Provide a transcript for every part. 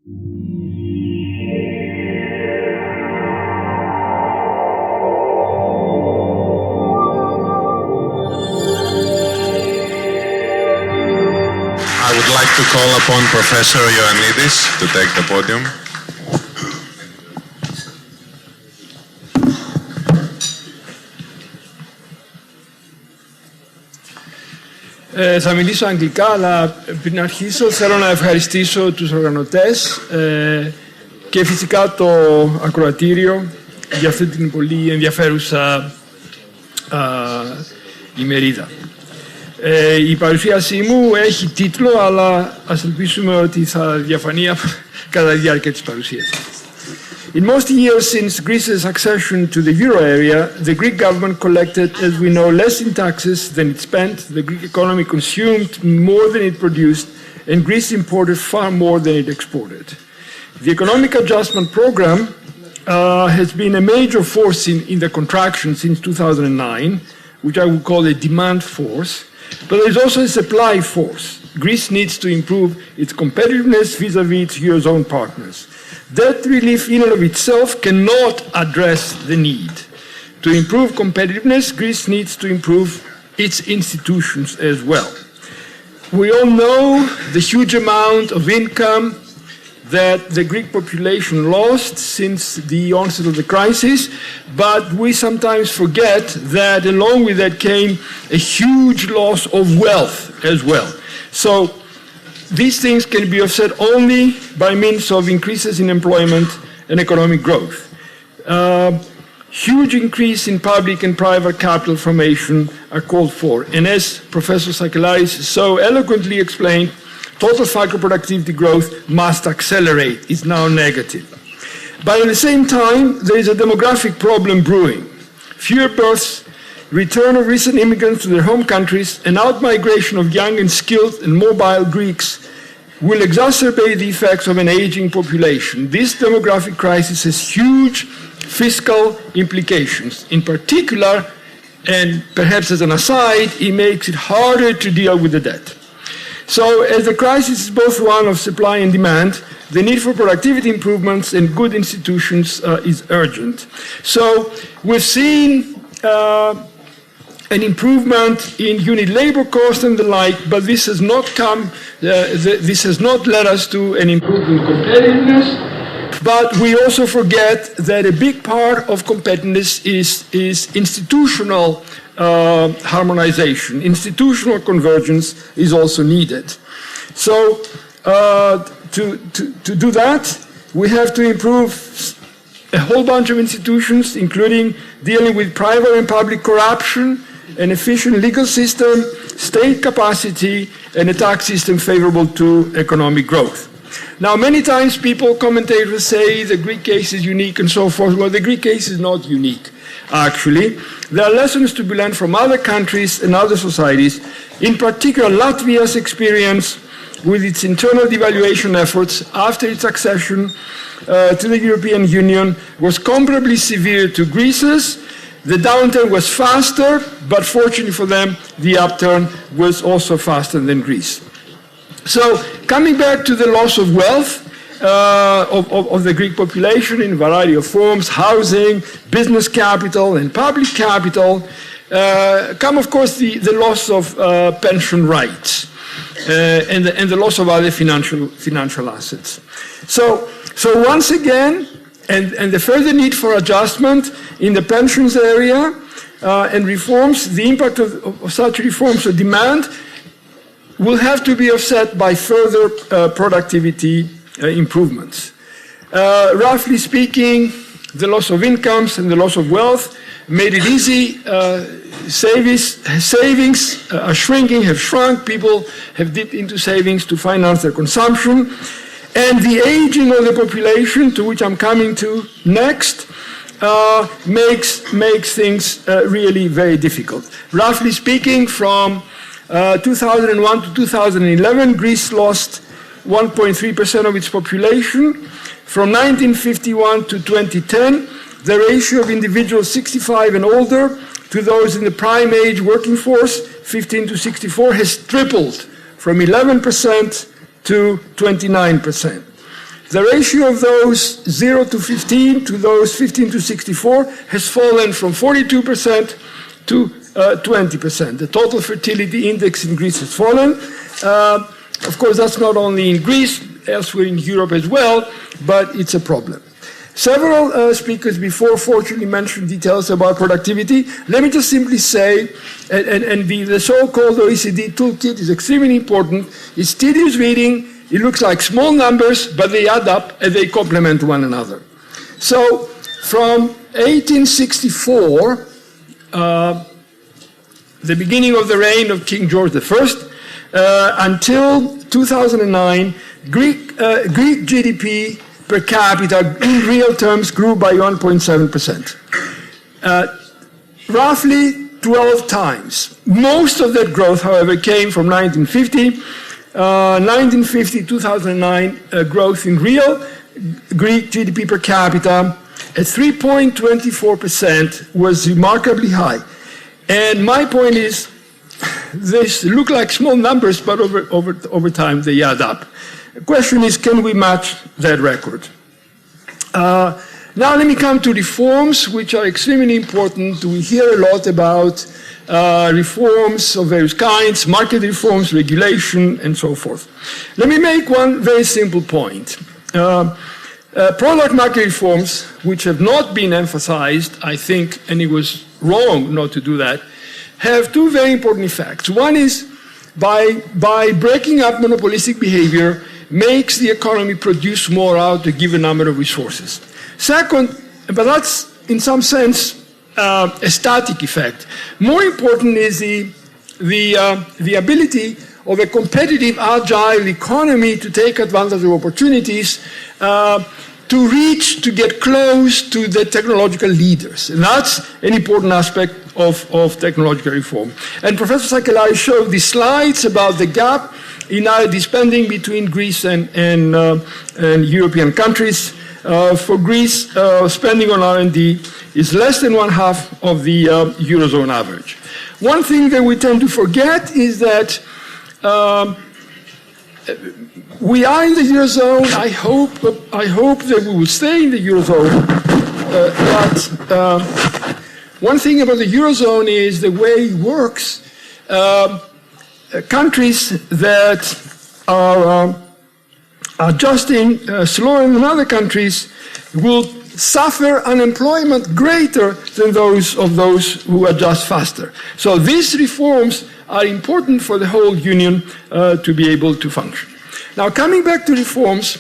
I would like to call upon Professor Ioannides to take the podium. Θα μιλήσω αγγλικά, αλλά πριν αρχίσω θέλω να ευχαριστήσω τους οργανωτές και φυσικά το ακροατήριο για αυτή την πολύ ενδιαφέρουσα ημερίδα. Η παρουσίασή μου έχει τίτλο, αλλά ας ελπίσουμε ότι θα διαφανεί κατά τη διάρκεια της παρουσίασης. In most years since Greece's accession to the euro area, the Greek government collected, as we know, less in taxes than it spent. The Greek economy consumed more than it produced, and Greece imported far more than it exported. The economic adjustment program has been a major force in the contraction since 2009, which I would call a demand force, but there is also a supply force. Greece needs to improve its competitiveness vis-à-vis its eurozone partners. Debt relief in and of itself cannot address the need. To improve competitiveness, Greece needs to improve its institutions as well. We all know the huge amount of income that the Greek population lost since the onset of the crisis, but we sometimes forget that along with that came a huge loss of wealth as well. So these things can be offset only by means of increases in employment and economic growth. Huge increase in public and private capital formation are called for. And as Professor Sakellaris so eloquently explained, total factor productivity growth must accelerate. It's now negative. But at the same time, there is a demographic problem brewing. Fewer births, return of recent immigrants to their home countries, and out-migration of young and skilled and mobile Greeks will exacerbate the effects of an aging population. This demographic crisis has huge fiscal implications. In particular, and perhaps as an aside, it makes it harder to deal with the debt. So as the crisis is both one of supply and demand, the need for productivity improvements and good institutions is urgent. So we've seen an improvement in unit labor cost and the like, but this has not this has not led us to an improvement in competitiveness. But we also forget that a big part of competitiveness is institutional harmonization. Institutional convergence is also needed. So to do that, we have to improve a whole bunch of institutions, including dealing with private and public corruption, an efficient legal system, state capacity, and a tax system favorable to economic growth. Now, many times commentators say the Greek case is unique and so forth. Well, the Greek case is not unique, actually. There are lessons to be learned from other countries and other societies, in particular Latvia's experience with its internal devaluation efforts after its accession to the European Union was comparably severe to Greece's. The downturn was faster, but fortunately for them, the upturn was also faster than Greece. So, coming back to the loss of wealth of the Greek population in a variety of forms, housing, business capital, and public capital, come, of course, the loss of pension rights and the loss of other financial assets. So once again, and the further need for adjustment in the pensions area and reforms, the impact of such reforms or demand will have to be offset by further productivity improvements. Roughly speaking, the loss of incomes and the loss of wealth made it easy. Savings are shrinking, have shrunk. People have dipped into savings to finance their consumption. And the aging of the population, to which I'm coming to next, makes things really very difficult. Roughly speaking, from 2001 to 2011, Greece lost 1.3% of its population. From 1951 to 2010, the ratio of individuals 65 and older to those in the prime age working force, 15 to 64, has tripled from 11% to 29%. The ratio of those 0 to 15 to those 15 to 64 has fallen from 42% to 20%. The total fertility index in Greece has fallen. Of course, that's not only in Greece, elsewhere in Europe as well, but it's a problem. Several speakers before fortunately mentioned details about productivity. Let me just simply say, and the so-called OECD toolkit is extremely important. It's tedious reading. It looks like small numbers, but they add up and they complement one another. So from 1864, the beginning of the reign of King George I, until 2009, Greek GDP per capita in real terms grew by 1.7%. Roughly 12 times. Most of that growth, however, came from 1950. 2009 growth in real Greek GDP per capita at 3.24% was remarkably high. And my point is, these look like small numbers, but over time they add up. The question is, can we match that record? Now let me come to reforms, which are extremely important. We hear a lot about reforms of various kinds, market reforms, regulation, and so forth. Let me make one very simple point. Product market reforms, which have not been emphasized, I think, and it was wrong not to do that, have two very important effects. One is by breaking up monopolistic behavior, makes the economy produce more out of a given number of resources. Second, but that's in some sense a static effect. More important is the ability of a competitive, agile economy to take advantage of opportunities, to get close to the technological leaders. And that's an important aspect of technological reform. And Professor Sakellaris showed these slides about the gap in R&D spending between Greece and European countries. For Greece, spending on R&D is less than one half of the Eurozone average. One thing that we tend to forget is that we are in the Eurozone. I hope that we will stay in the Eurozone. But one thing about the Eurozone is the way it works. Countries that are adjusting slower than other countries will suffer unemployment greater than those who adjust faster. So these reforms are important for the whole Union to be able to function. Now, coming back to reforms,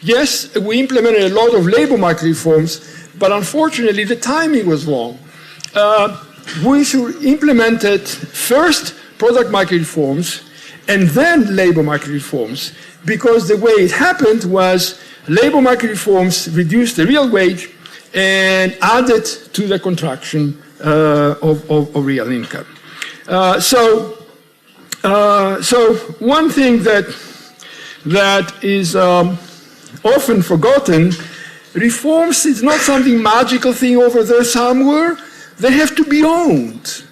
yes, we implemented a lot of labor market reforms, but unfortunately the timing was wrong. We should implement it first product market reforms and then labor market reforms, because the way it happened was labor market reforms reduced the real wage and added to the contraction of real income. So one thing that is often forgotten, reforms is not something magical thing over there somewhere. They have to be owned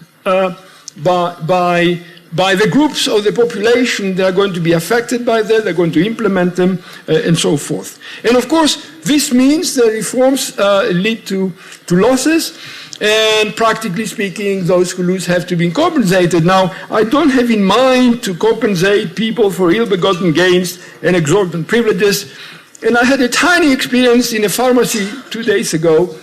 by the groups of the population that are going to be affected by that, they're going to implement them, and so forth. And of course, this means that reforms lead to losses, and practically speaking, those who lose have to be compensated. Now, I don't have in mind to compensate people for ill-begotten gains and exorbitant privileges, and I had a tiny experience in a pharmacy 2 days ago,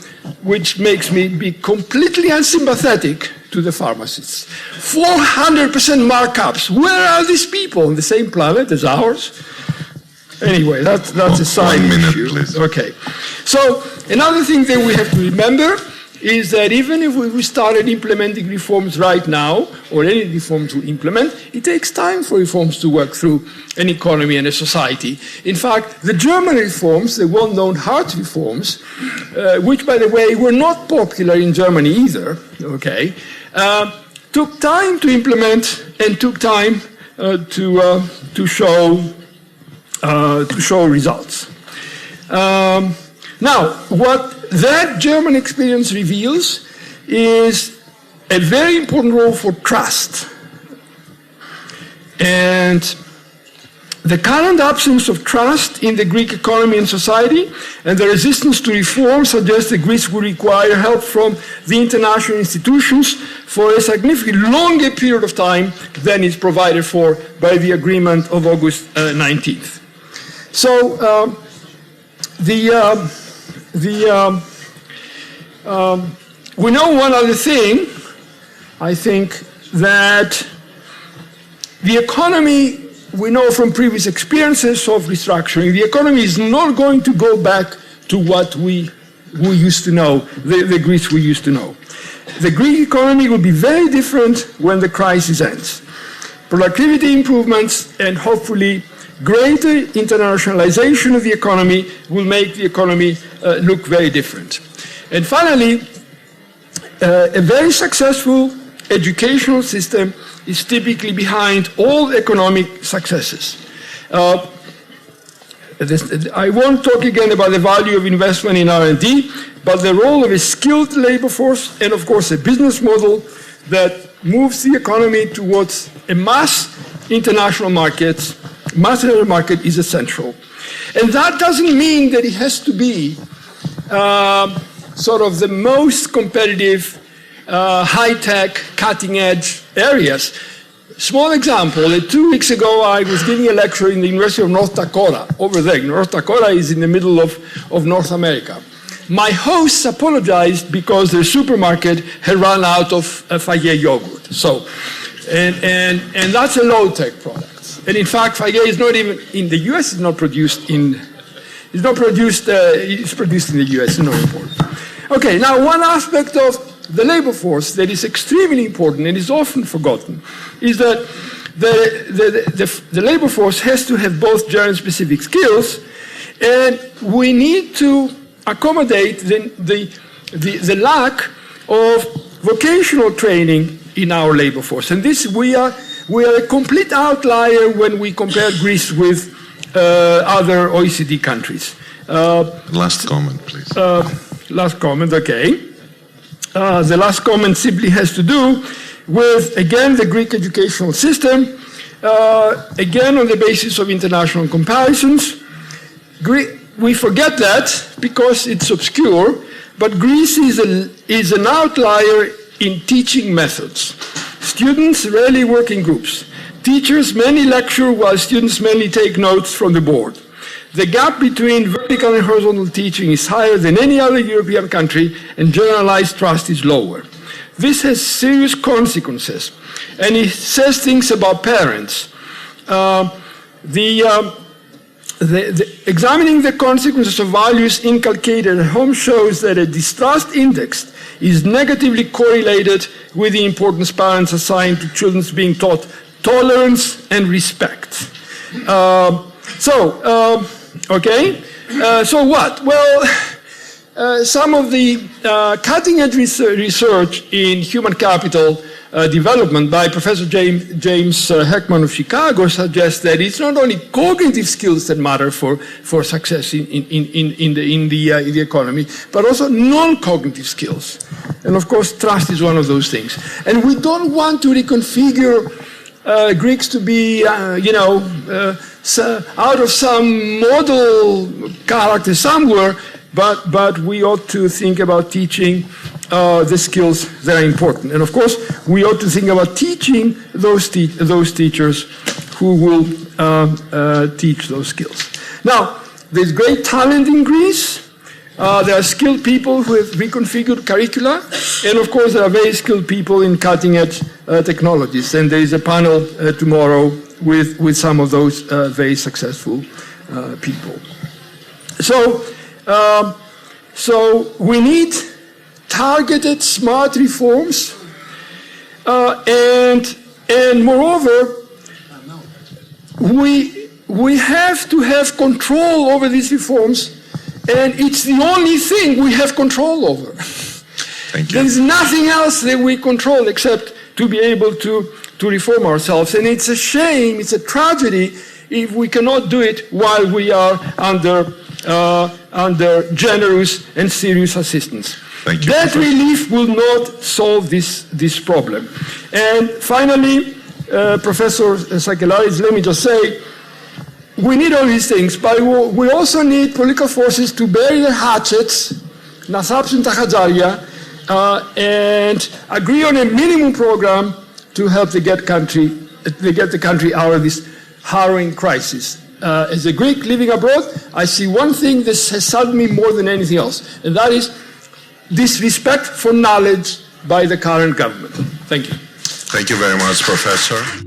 which makes me be completely unsympathetic to the pharmacists. 400% markups. Where are these people? On the same planet as ours? Anyway, that's a side issue. Please. Okay. So another thing that we have to remember is that even if we started implementing reforms right now, or any reforms we implement, it takes time for reforms to work through an economy and a society. In fact, the German reforms, the well-known Hart reforms, which, by the way, were not popular in Germany either, okay, took time to implement and took time to show results. Now, what that German experience reveals is a very important role for trust. And The current absence of trust in the Greek economy and society and the resistance to reform suggests that Greece will require help from the international institutions for a significantly longer period of time than is provided for by the agreement of August 19th. So we know one other thing, I think, that the economy, we know from previous experiences of restructuring, the economy is not going to go back to what we used to know, the Greece we used to know. The Greek economy will be very different when the crisis ends. Productivity improvements and hopefully greater internationalization of the economy will make the economy look very different. And finally, a very successful educational system is typically behind all economic successes. I won't talk again about the value of investment in R&D, but the role of a skilled labor force and, of course, a business model that moves the economy towards a mass international market is essential. And that doesn't mean that it has to be sort of the most competitive, high-tech, cutting-edge areas. Small example, 2 weeks ago I was giving a lecture in the University of North Dakota, over there. North Dakota is in the middle of North America. My hosts apologized because their supermarket had run out of Fage yogurt. So, and that's a low-tech product. And in fact, Fage is not even, in the US, it's produced in the US, it's not important. Okay, now one aspect of the labor force that is extremely important and is often forgotten is that the labor force has to have both gender-specific skills, and we need to accommodate the lack of vocational training in our labor force. And this, we are a complete outlier when we compare Greece with other OECD countries. Last comment, please. Last comment, okay. The last comment simply has to do with, again, the Greek educational system, again, on the basis of international comparisons. We forget that because it's obscure, but Greece is an outlier in teaching methods. Students rarely work in groups. Teachers mainly lecture while students mainly take notes from the board. The gap between vertical and horizontal teaching is higher than any other European country, and generalized trust is lower. This has serious consequences, and it says things about parents. Examining the consequences of values inculcated at home shows that a distrust index is negatively correlated with the importance parents assign to children being taught tolerance and respect. Okay, so what? Well, some of the cutting-edge research in human capital development by Professor James Heckman of Chicago suggests that it's not only cognitive skills that matter for success in the economy, but also non-cognitive skills. And of course, trust is one of those things. And we don't want to reconfigure Greeks to be, out of some model character somewhere, but we ought to think about teaching the skills that are important. And of course, we ought to think about teaching those teachers who will teach those skills. Now, there's great talent in Greece. There are skilled people who have reconfigured curricula, and of course there are very skilled people in cutting-edge technologies. And there is a panel tomorrow with some of those very successful people. So we need targeted, smart reforms, and moreover, we have to have control over these reforms. And it's the only thing we have control over. Thank you. There's nothing else that we control except to be able to reform ourselves. And it's a shame, it's a tragedy if we cannot do it while we are under generous and serious assistance. Thank you, Debt Professor. relief will not solve this problem. And finally, Professor Sakellaris, let me just say, we need all these things, but we also need political forces to bury their hatchets, να θάψουν τα χατζάρια, and agree on a minimum program to help they get the country out of this harrowing crisis. As a Greek living abroad, I see one thing that has saddened me more than anything else, and that is disrespect for knowledge by the current government. Thank you. Thank you very much, Professor.